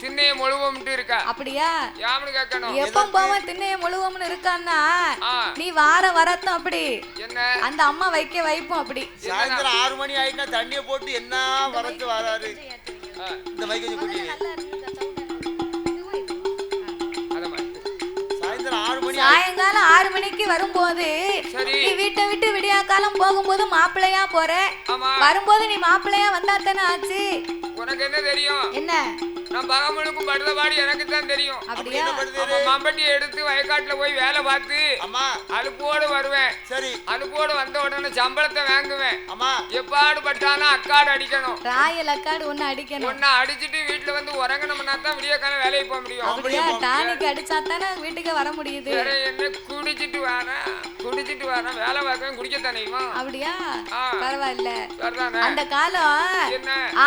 Speaker 3: திண்ணைய முழுவம்ட்டு இருக்கா.
Speaker 2: அப்படியா?
Speaker 3: யாமனு கேட்கணும்.
Speaker 2: எப்ப போவோம் திண்ணைய முழுவம்னு இருக்கான்னா நீ வார வரத்தும் அப்படி
Speaker 3: என்ன
Speaker 2: அந்த அம்மா வைப்போம் அப்படி.
Speaker 4: சாயந்தரம் 6 மணி ஆயிட்டா தண்ணிய போட்டு என்ன வரத்து வராரு. இந்த மைக் கொஞ்சம் கூட்டி.
Speaker 2: சாயங்காலம் 6 மணிக்கு வரும்போது நீ வீட்டை விட்டு விடியா காலம் போகும்போது மாப்பிள்ளையா போற. வரும்போது நீ மாப்பிள்ளையா வந்தா தானே ஆச்சு.
Speaker 3: உனக்கு என்ன தெரியும்?
Speaker 2: என்ன
Speaker 3: நான் பகமனுக்கும் படுத பாடி எனக்கு தான் தெரியும்.
Speaker 2: அப்படியா?
Speaker 3: மம்பட்டியை எடுத்து வயக்காட்டுல போய் வேலை பார்த்து அலுப்போடு வருவேன். சரி அலுப்போடு வந்த உடனே சம்பளத்தை வாங்குவேன். எப்பாடு பட்டாலும் அக்காடு அடிக்கணும்.
Speaker 2: ராயல் அக்காடு ஒண்ணு அடிக்கணும்.
Speaker 3: ஒண்ணு அடிச்சிட்டு வீட்டுல வந்து உறங்கணும்னா தான் விடிய காலம் வேலைக்கு போக முடியும்.
Speaker 2: அப்படியா? டானிக்கு அடிச்சா தானே வீட்டுக்கு வர முடியுது.
Speaker 3: என்ன குடிச்சிட்டு வரேன் வேலை பார்க்க குடிக்கத்தானேமா.
Speaker 2: அப்படியா? பரவாயில்ல.
Speaker 3: அந்த
Speaker 2: காலம்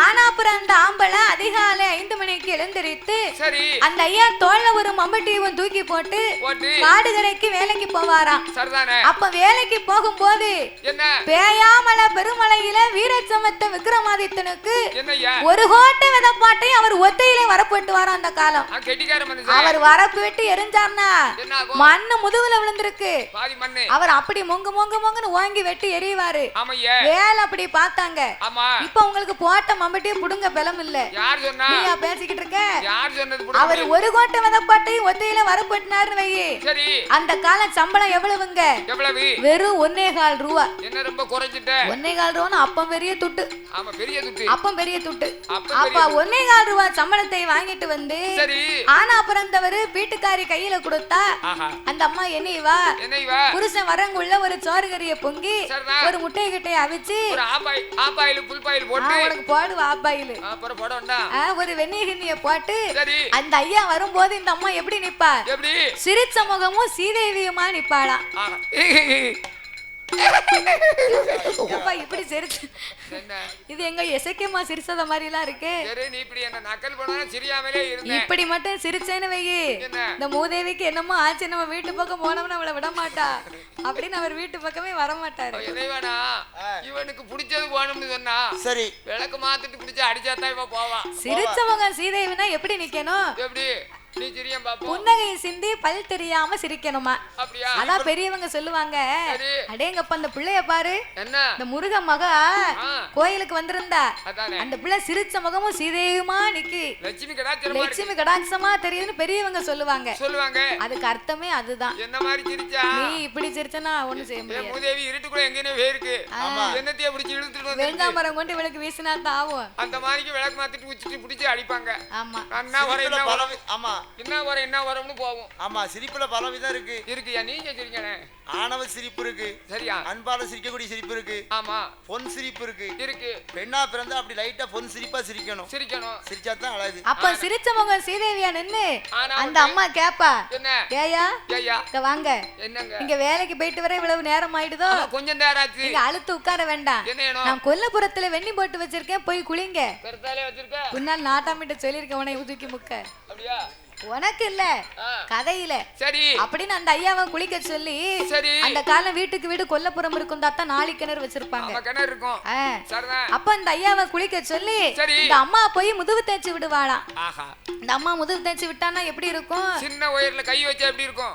Speaker 2: ஆனாப்புறம் அந்த ஆம்பளை அதிகாலை 5 மணிக்கு எழுந்திரித்து அந்த ஐயா தோல்ல ஒரு மம்பட்டியும் தூக்கி போட்டு காடுகரைக்கு வேலைக்கு போவாராம். அப்ப வேலைக்கு போகும்போது பேயாமலை பெருமலையில வீரச்சமத்த விக்ரமாதித்தனுக்கு ஒரு கோட்டை விதப்பாட்டை அவர் ஒத்தையிலே வரப்பட்டு வாராம். அந்த காலம் அவர் வரப்பு விட்டு எரிஞ்சார்னா மண்ணு முதுகுல விழுந்திருக்கு. அவர் அப்படி மொங்குன்னு ஓங்கி வெட்டி எறிவாரு. வேலை அப்படி பார்த்தாங்க. இப்ப உங்களுக்கு போட்ட மம்பட்டியை புடுங்க பலம் இல்ல. நீயா பேசிக்கிட்டு இருக்க? அவர் ஒரு கோட்டை விதப்பாட்டையும் ஒத்தையில வரப்பட்டினாருன்னு வையே. அந்த கால சம்பளம் எவ்வளவுங்க? வெறும் 1.25 ரூபா.
Speaker 3: என்ன ரொம்ப குறைஞ்சிட்ட?
Speaker 2: 1.25 ரூபான்னு அப்பம் பெரிய துட்டு. அப்பம் பெரிய துட்டு. அப்ப 1.25 ரூபா சம்பளத்தை வாங்கிட்டு வந்து ஆனா பிறந்தவர் வீட்டுக்காரி கையில கொடுத்தா அந்த அம்மா என்னைவா புருஷன் வரங்குள்ள ஒரு சோறுகறிய பொங்கி ஒரு முட்டையை கிட்டைய அவிச்சு உனக்கு போடுவா ஆப்பாயில் ஒரு வெந்நீர் போட்டு அந்த ஐயா வரும்போது இந்த அம்மா எப்படி நிப்பா? சிரிச்ச முகமும் சீதேவியுமா நிப்பாளா. இப்படி சிரிச்சு இது எங்க எசக்கியமா சிரிச்சத மாதிரி எல்லாம் இருக்கு. இப்படி மட்டும் சிரிச்சேன்னு வையி இந்த மூதேவிக்கு என்னமோ ஆச்சு, நம்ம வீட்டு பக்கம் போனோம்னா அவளை விட மாட்டா அப்படின்னு அவர் வீட்டு பக்கமே வர மாட்டாரு.
Speaker 3: இவனுக்கு பிடிச்சது போனோம்னு சொன்னா சரி விளக்கு மாத்திட்டு பிடிச்ச அடிச்சாதான் இவ போவா.
Speaker 2: சிரிச்சவங்க சீதேவினா எப்படி நிக்கணும்?
Speaker 3: எப்படி
Speaker 2: புன்னகை சிந்தி பல் தெரியாம சிரிக்கணுமா? அதான் பெரியவங்க சொல்லுவாங்க. அடேங்கப்ப அந்த பிள்ளைய பாரு, இந்த முருக மகா கோயிலுக்கு வந்திருந்தா அந்த பிள்ளை சிரிச்ச முகமும் சீதேவியுமா நிக்கி லட்சுமி கடாட்சமா தெரியுதுன்னு பெரியவங்க சொல்லுவாங்க. அதுக்கு அர்த்தமே அதுதான்.
Speaker 3: என்ன மாதிரி சிரிச்சா
Speaker 2: நீ இப்படி சிரிச்சனா ஒண்ணு செய்ய முடியாது.
Speaker 3: மூதேவி இருட்டுக்குள்ள எங்கனே வேருக்கு என்னத்தைய பிடிச்சி இழுத்துட்டு வந்து
Speaker 2: வெங்காமரம் கொண்டு விளக்கு வீசினா தான் ஆகும்.
Speaker 3: அந்த மாதிரிக்கு விளக்கு மாத்திட்டு உச்சிட்டு பிடிச்சி அடிப்பாங்க.
Speaker 2: ஆமா
Speaker 3: அண்ணா வர என்ன வரம்னு போவோம்.
Speaker 4: ஆமா சிரிப்புல பல விதம் இருக்கு.
Speaker 3: இருக்குயா நீங்க சிரிக்கனே.
Speaker 4: ஆணவ சிரிப்பு இருக்கு. சரியா? அன்பால சிரிக்கக்கூடிய சிரிப்பு இருக்கு. ஆமா. பொன் சிரிப்பு இருக்கு. பெண்ணா பிறந்தா அப்படி லைட்டா பொன் சிரிப்பா சிரிக்கணும். சிரிச்சா தான் அழகு.
Speaker 2: அப்ப சிரிச்ச முகம் சீதேவியா நின்னு அந்த அம்மா கேப்பா, என்ன ஏயா இங்க வாங்க, என்னங்க இங்க வேலைக்கு போயிட்டு வர இவ்வளவு நேரம் ஆயிடுதோ?
Speaker 3: கொஞ்சம் நேரம் ஆச்சு.
Speaker 2: நீங்க அழுத்து உட்கார வேண்டாம். நான் கொல்லப்புறத்துல வெண்ணி போட்டு வச்சிருக்கேன், போய் குளிங்க. பின்னால் நாட்டாமிட்ட சொல்லிருக்கேன் உன்னை ஊதுக்கி முக்க. அப்படியா? உனக்கு இல்ல கதையில சரி அப்படின்னு அந்த ஐயாவை குளிக்க சொல்லி அந்த காலம் வீட்டுக்கு வீடு கொல்லப்புறம் இருக்கும் தான் 4 கிணறு வச்சிருப்பாங்க. அப்ப அந்த ஐயாவை குளிக்க சொல்லி இந்த அம்மா போய் முதுகு தேய்ச்சி விடுவாளாம். இந்த அம்மா முதுகு தேய்ச்சி விட்டானா எப்படி இருக்கும்?
Speaker 3: சின்ன உயர்ல கை வச்சா எப்படி இருக்கும்?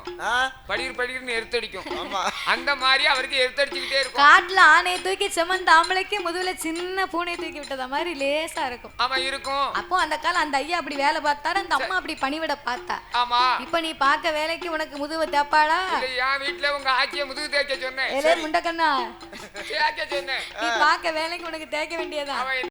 Speaker 3: படிர்னு எரித்தடிக்கும். அந்த மாதிரி அவருக்கு எரித்தடிச்சுக்கிட்டே இருக்கும்.
Speaker 2: காட்டுல ஆணையை தூக்கி செமந்த ஆம்பளைக்கு முதுகுல சின்ன பூனை தூக்கி விட்டத மாதிரி லேசா இருக்கும்.
Speaker 3: ஆமா இருக்கும்.
Speaker 2: அப்போ அந்த காலம் அந்த ஐயா அப்படி வேலை பார்த்தாரு, அந்த அம்மா அப்படி பணிவிட பார்த்தா. ஆமா இப்ப நீ பாக்க வேலைக்கு உனக்கு முதுகு தேப்பாளா?
Speaker 3: இல்ல என் வீட்ல உங்க ஆச்சிய முதுகு தேய்க்க சொன்னேன்.
Speaker 2: ஏலே முண்டக்கண்ணா
Speaker 3: தேய்க்க சொன்னேன்.
Speaker 2: நீ பாக்க வேலைக்கு உனக்கு தேய்க்க வேண்டியதா?